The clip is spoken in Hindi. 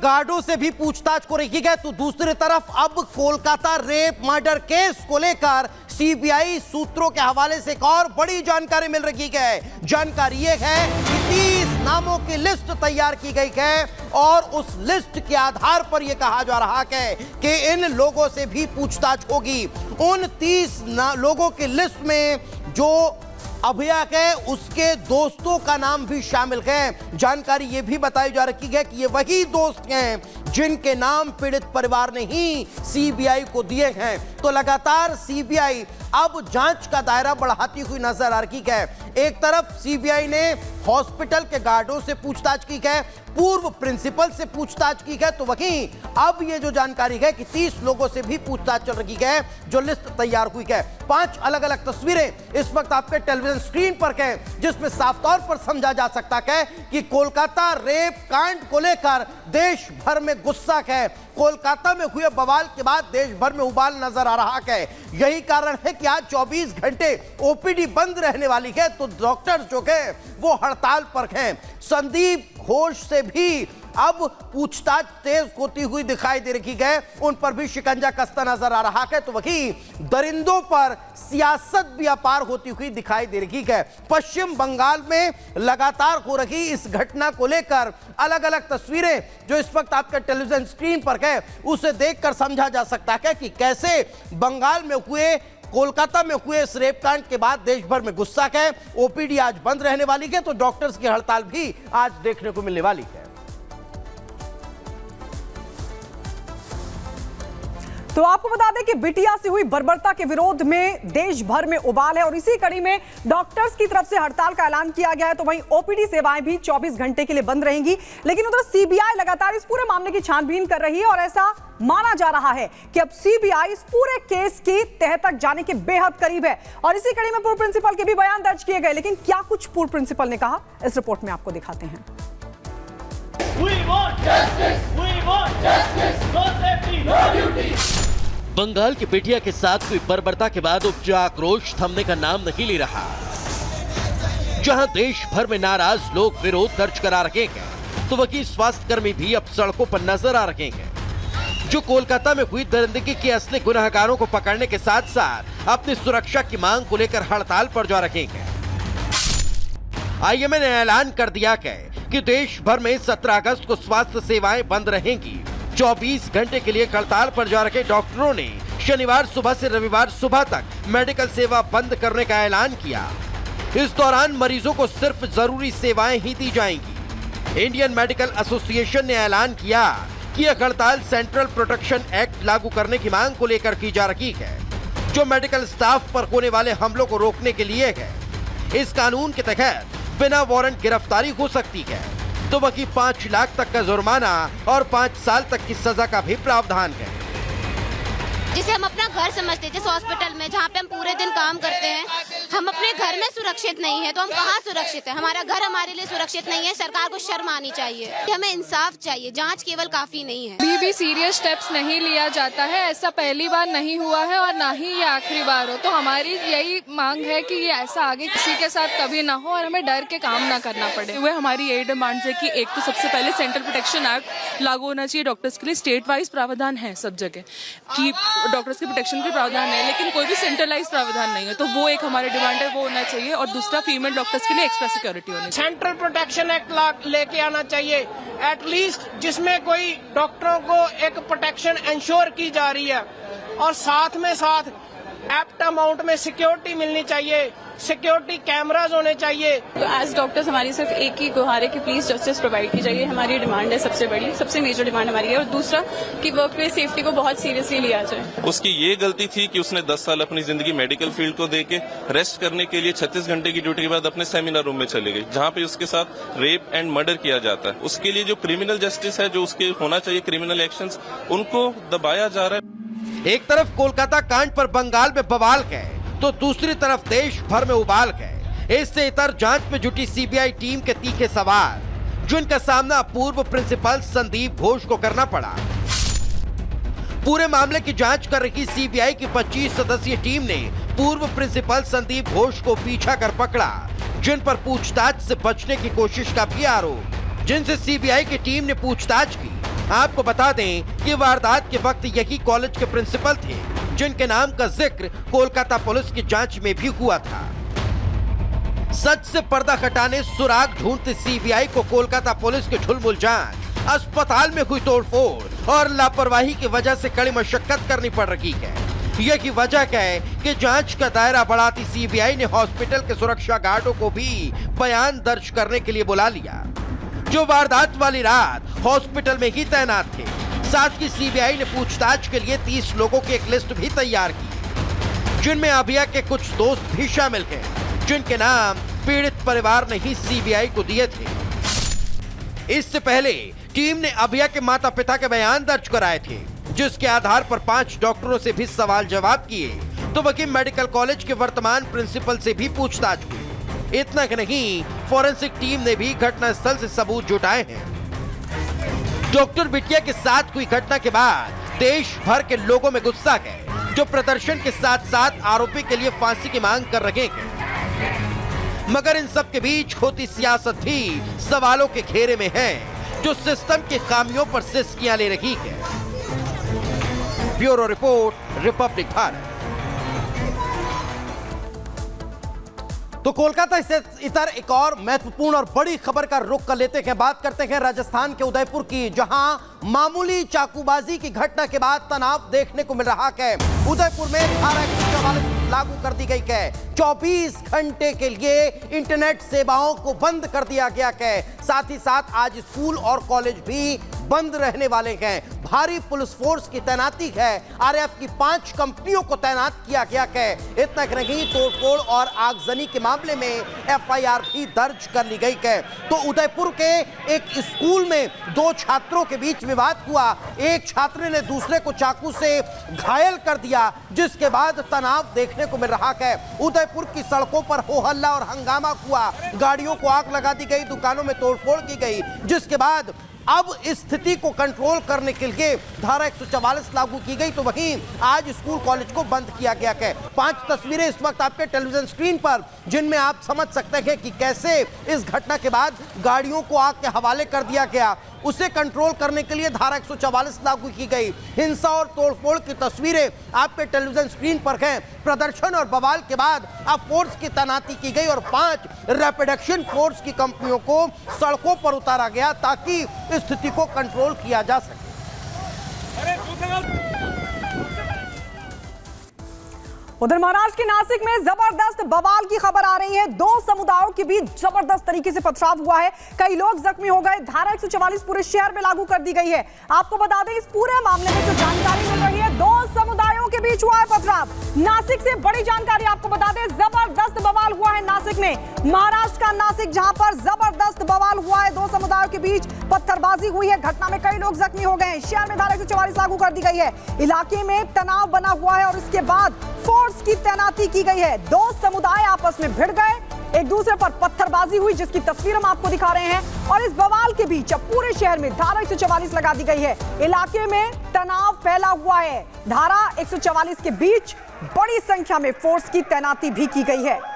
गार्डों से भी पूछताछ को रखी गई, तो दूसरी तरफ अब कोलकाता रेप मर्डर केस को लेकर सीबीआई सूत्रों के हवाले से एक और बड़ी जानकारी मिल रही है। जानकारी यह है कि 30 नामों की लिस्ट तैयार की गई है और उस लिस्ट के आधार पर यह कहा जा रहा है कि इन लोगों से भी पूछताछ होगी। उन 30 लोगों की लिस्ट में जो अभिया है उसके दोस्तों का नाम भी शामिल है। जानकारी यह भी बताई जा रही है कि ये वही दोस्त हैं जिनके नाम पीड़ित परिवार ने ही सीबीआई को दिए हैं। तो लगातार सीबीआई अब जांच का दायरा बढ़ाती हुई नजर आ रही है। एक तरफ सीबीआई ने हॉस्पिटल के गार्डों से पूछताछ की है, पूर्व प्रिंसिपल से पूछताछ की है, तो वहीं अब ये जो जानकारी है कि 30 लोगों से भी पूछताछ चल रही है। जो लिस्ट तैयार हुई है, 5 अलग अलग तस्वीरें इस वक्त आपके टेलीविजन स्क्रीन पर है, जिसमें साफ तौर पर समझा जा सकता है कि कोलकाता रेप कांड को लेकर देश भर में गुस्सा है। कोलकाता में हुए बवाल के बाद देश भर में उबाल नजर आ रहा है। यही कारण है कि आज 24 घंटे ओपीडी बंद रहने वाली है, तो डॉक्टर्स जो है वो हड़ताल पर हैं। संदीप घोष से भी अब पूछताछ तेज होती हुई दिखाई दे रही है, उन पर भी शिकंजा कसता नजर आ रहा है। तो वहीं दरिंदों पर सियासत भी अपार होती हुई दिखाई दे रही है। पश्चिम बंगाल में लगातार हो रही इस घटना को लेकर अलग अलग तस्वीरें जो इस वक्त आपके टेलीविजन स्क्रीन पर है, उसे देखकर समझा जा सकता है कि कैसे बंगाल में हुए, कोलकाता में हुए इस रेप कांड के बाद देश भर में गुस्सा है। ओपीडी आज बंद रहने वाली है, तो डॉक्टर्स की हड़ताल भी आज देखने को मिलने वाली है। तो आपको बता दें कि बिटिया से हुई बर्बरता के विरोध में देश भर में उबाल है और इसी कड़ी में डॉक्टर्स की तरफ से हड़ताल का ऐलान किया गया है। तो वहीं ओपीडी सेवाएं भी 24 घंटे के लिए बंद रहेंगी। लेकिन उधर सीबीआई लगातार इस पूरे मामले की छानबीन कर रही है और ऐसा माना जा रहा है कि अब सीबीआई इस पूरे केस की तह तक जाने के बेहद करीब है। और इसी कड़ी में पूर्व प्रिंसिपल के भी बयान दर्ज किए गए। लेकिन क्या कुछ पूर्व प्रिंसिपल ने कहा, इस रिपोर्ट में आपको दिखाते हैं। We want justice. We want justice. No safety, no duty. Bengal की बिटिया के साथ हुई बर्बरता के बाद उपजा आक्रोश थमने का नाम नहीं ले रहा। जहां देश भर में नाराज लोग विरोध दर्ज करा रहे हैं, तो वहीं स्वास्थ्यकर्मी भी अब सड़कों पर नजर आ रहे हैं, जो कोलकाता में हुई दरिंदगी के असली गुनहगारों को पकड़ने के साथ साथ अपनी सुरक्षा की मांग को लेकर हड़ताल पर जा रहे हैं। आईएमए ने ऐलान कर दिया है कि देश भर में 17 अगस्त को स्वास्थ्य सेवाएं बंद रहेंगी। 24 घंटे के लिए हड़ताल पर जा रहे डॉक्टरों ने शनिवार सुबह से रविवार सुबह तक मेडिकल सेवा बंद करने का ऐलान किया। इस दौरान मरीजों को सिर्फ जरूरी सेवाएं ही दी जाएंगी। इंडियन मेडिकल एसोसिएशन ने ऐलान किया कि यह हड़ताल सेंट्रल प्रोटेक्शन एक्ट लागू करने की मांग को लेकर की जा रही है, जो मेडिकल स्टाफ पर होने वाले हमलों को रोकने के लिए है। इस कानून के तहत बिना वारंट गिरफ्तारी हो सकती है, तो वहीं 5 लाख तक का जुर्माना और 5 साल तक की सजा का भी प्रावधान है। जिसे हम अपना घर समझते थे, हॉस्पिटल में जहाँ पे हम पूरे दिन काम करते हैं, हम अपने घर में सुरक्षित नहीं है, तो हम कहाँ सुरक्षित है? हमारा घर हमारे लिए सुरक्षित नहीं है। सरकार को शर्म आनी चाहिए। हमें इंसाफ चाहिए, जांच केवल काफी नहीं है। अभी भी सीरियस स्टेप्स नहीं लिया जाता है। ऐसा पहली बार नहीं हुआ है और ना ही ये आखिरी बार हो। तो हमारी यही मांग है कि ये ऐसा आगे किसी के साथ कभी ना हो और हमें डर के काम ना करना पड़े। वह हमारी यही डिमांड है कि एक तो सबसे पहले सेंट्रल प्रोटेक्शन एक्ट लागू होना चाहिए डॉक्टर्स के लिए। स्टेट वाइज प्रावधान है सब जगह कि डॉक्टर्स के प्रोटेक्शन के प्रावधान है, लेकिन कोई भी सेंट्रलाइज प्रावधान नहीं है। तो वो एक हमारी डिमांड है, वो होना चाहिए। और दूसरा, फीमेल डॉक्टर्स के लिए एक्स्ट्रा सिक्योरिटी होनी चाहिए। सेंट्रल प्रोटेक्शन एक्ट लेके आना चाहिए एटलीस्ट, जिसमें कोई डॉक्टरों को एक प्रोटेक्शन इंश्योर की जा रही है और साथ में साथ एप्ट अमाउंट में सिक्योरिटी मिलनी चाहिए, सिक्योरिटी कैमरास होने चाहिए। तो एज डॉक्टर्स हमारी सिर्फ एक ही गुहार है कि प्लीज जस्टिस प्रोवाइड की जाइए। हमारी डिमांड है सबसे बड़ी, सबसे मेजर डिमांड हमारी है। और दूसरा कि वर्क प्लेस सेफ्टी को बहुत सीरियसली लिया जाए। उसकी ये गलती थी कि उसने 10 साल अपनी जिंदगी मेडिकल फील्ड को देके रेस्ट करने के लिए 36 घंटे की ड्यूटी के बाद अपने सेमिनार रूम में चले गई, जहाँ पे उसके साथ रेप एंड मर्डर किया जाता है। उसके लिए जो क्रिमिनल जस्टिस है, जो उसके होना चाहिए क्रिमिनल एक्शंस, उनको दबाया जा रहा है। एक तरफ कोलकाता कांड पर बंगाल में बवाल है, तो दूसरी तरफ देश भर में उबाल है। इससे इतर जांच में जुटी सीबीआई टीम के तीखे सवाल, जिनका सामना पूर्व प्रिंसिपल संदीप घोष को करना पड़ा। पूरे मामले की जांच कर रही सीबीआई की 25 सदस्यीय टीम ने पूर्व प्रिंसिपल संदीप घोष को पीछा कर पकड़ा, जिन पर पूछताछ से बचने की कोशिश का भी आरोप। जिनसे सीबीआई की टीम ने पूछताछ की, आपको बता दें कि वारदात के वक्त यही कॉलेज के प्रिंसिपल थे जिनके नाम का जिक्र कोलकाता पुलिस की जांच में भी हुआ था। सच से पर्दा हटाने सुराग ढूंढती सीबीआई को कोलकाता पुलिस की ढुलमुल जांच, अस्पताल में हुई तोड़फोड़ और लापरवाही की वजह से कड़ी मशक्कत करनी पड़ रही है। यही वजह है कि जांच का दायरा बढ़ाती सीबीआई ने हॉस्पिटल के सुरक्षा गार्डों को भी बयान दर्ज करने के लिए बुला लिया, जो वारदात वाली रात हॉस्पिटल में ही तैनात थे। साथ ही सीबीआई ने पूछताछ के लिए 30 लोगों की एक लिस्ट भी तैयार की, जिनमें अभिया के कुछ दोस्त भी शामिल हैं, जिनके नाम पीड़ित परिवार ने ही सीबीआई को दिए थे। इससे पहले टीम ने अभिया के माता पिता के बयान दर्ज कराए थे, जिसके आधार पर 5 डॉक्टरों से भी सवाल जवाब किए, तो वहीं मेडिकल कॉलेज के वर्तमान प्रिंसिपल से भी पूछताछ हुई। इतना ही नहीं, फॉरेंसिक टीम ने भी घटनास्थल से सबूत जुटाए हैं। डॉक्टर बिटिया के साथ हुई घटना के बाद देश भर के लोगों में गुस्सा है, जो प्रदर्शन के साथ साथ आरोपी के लिए फांसी की मांग कर रहे हैं। मगर इन सब के बीच होती सियासत भी सवालों के घेरे में है, जो सिस्टम की खामियों पर सिसकियां ले रही है। Bureau report, Republic Bharat. तो कोलकाता से इतर एक और महत्वपूर्ण और बड़ी खबर का रुख कर लेते हैं। बात करते हैं राजस्थान के उदयपुर की, जहां मामूली चाकूबाजी की घटना के बाद तनाव देखने को मिल रहा है। उदयपुर में धारा 144 लागू कर दी गई है। 24 घंटे के लिए इंटरनेट सेवाओं को बंद कर दिया गया है। साथ ही साथ आज स्कूल और कॉलेज भी बंद रहने वाले हैं। भारी पुलिस फोर्स की तैनाती है। आरएएफ की 5 कंपनियों को तैनात किया गया है। इतना ही नहीं, तोड़फोड़ और आगजनी के मामले में एफआईआर भी दर्ज कर ली गई है। तो उदयपुर के एक स्कूल में 2 छात्रों के बीच विवाद हुआ। एक छात्र ने दूसरे को चाकू से घायल कर दिया, जिसके बाद तनाव देखने को मिल रहा है। उदयपुर की सड़कों पर हो हल्ला और हंगामा हुआ। गाड़ियों को आग लगा दी गई, दुकानों में तोड़फोड़ की गई, जिसके बाद अब इस स्थिति को कंट्रोल करने के लिए धारा 144 लागू की गई। तो वहीं आज स्कूल कॉलेज को बंद किया गया है। 5 तस्वीरें इस वक्त आपके टेलीविजन स्क्रीन पर, जिनमें आप समझ सकते हैं कि कैसे इस घटना के बाद गाड़ियों को आग के हवाले कर दिया गया। उसे कंट्रोल करने के लिए धारा 144 लागू की गई। हिंसा और तोड़फोड़ की तस्वीरें आपके टेलीविजन स्क्रीन पर हैं। प्रदर्शन और बवाल के बाद अब फोर्स की तैनाती की गई और 5 रैपिड एक्शन फोर्स की कंपनियों को सड़कों पर उतारा गया, ताकि स्थिति को कंट्रोल किया जा सके। उधर महाराष्ट्र के नासिक में जबरदस्त बवाल की खबर आ रही है। 2 समुदायों के बीच जबरदस्त तरीके से पथराव हुआ है। कई लोग जख्मी हो गए। धारा 144 पूरे शहर में लागू कर दी गई है। आपको बता दें, इस पूरे मामले में जो जानकारी मिल रही है, 2 समुदायों के बीच हुआ है पथराव। नासिक से बड़ी जानकारी आपको बता दें, जबरदस्त बवाल हुआ है नासिक में। महाराष्ट्र का नासिक, जहां पर जबरदस्त बवाल हुआ है, 2 समुदायों के बीच पत्थरबाजी हुई है। घटना में कई लोग जख्मी हो गए हैं। शहर में धारा 144 लागू कर दी गई है। इलाके में तनाव बना हुआ है और इसके बाद फोर्स की तैनाती की गई है। 2 समुदाय आपस में भिड़ गए, एक दूसरे पर पत्थरबाजी हुई, जिसकी तस्वीर हम आपको दिखा रहे हैं। और इस बवाल के बीच अब पूरे शहर में धारा 144 लगा दी गई है। इलाके में तनाव फैला हुआ है। धारा 144 के बीच बड़ी संख्या में फोर्स की तैनाती भी की गई है।